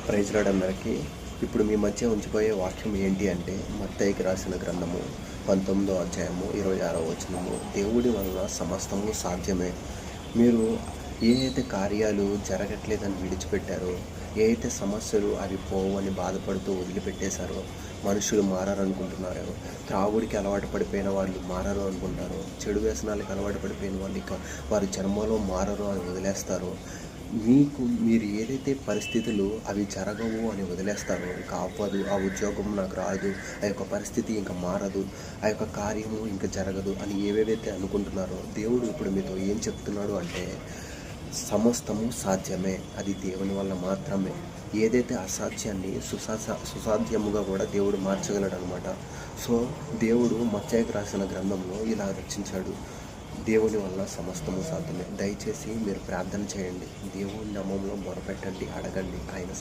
Praise lord అందరికీ. ఇప్పుడు మీ మధ్య ఉంచిపోయే వాక్యం ఏంటి అంటే మత్తయికి రాసిన గ్రంథము 19వ అధ్యాయము 26వ వచనము. దేవుడి వలన సమస్తము సాధ్యమే. మీరు ఏ అయితే కార్యాలు జరగట్లేదని విడిచిపెట్టారో, ఏ అయితే సమస్యలు అవి పోవని బాధపడుతూ వదిలిపెట్టేశారో, మనుషులు మారారనుకుంటున్నారో, త్రాగుడికి అలవాటు పడిపోయిన వాళ్ళు మారరు అనుకుంటారు, చెడు వ్యసనాలకు అలవాటు పడిపోయిన వాళ్ళు ఇక వారి జన్మలో మారరు అని వదిలేస్తారు. మీరు ఏదైతే పరిస్థితులు అవి జరగవు అని వదిలేస్తారో, ఇంకా అవ్వదు, ఆ ఉద్యోగం నాకు రాదు, ఆ యొక్క పరిస్థితి ఇంకా మారదు, ఆ యొక్క కార్యము ఇంకా జరగదు అని ఏవేవైతే అనుకుంటున్నారో, దేవుడు ఇప్పుడు మీతో ఏం చెప్తున్నాడు అంటే సమస్తము సాధ్యమే. అది దేవుని వల్ల మాత్రమే. ఏదైతే అసాధ్యాన్ని సుసాధ్యముగా కూడా దేవుడు మార్చగలడు అనమాట. సో దేవుడు మత్తయికి రాసిన గ్రంథంలో ఇలా రచించాడు, దేవుని వల్ల సమస్తము సాధ్యమే. దయచేసి మీరు ప్రార్థన చేయండి, దేవుని నామములో మొరపెట్టండి, అడగండి. ఆయన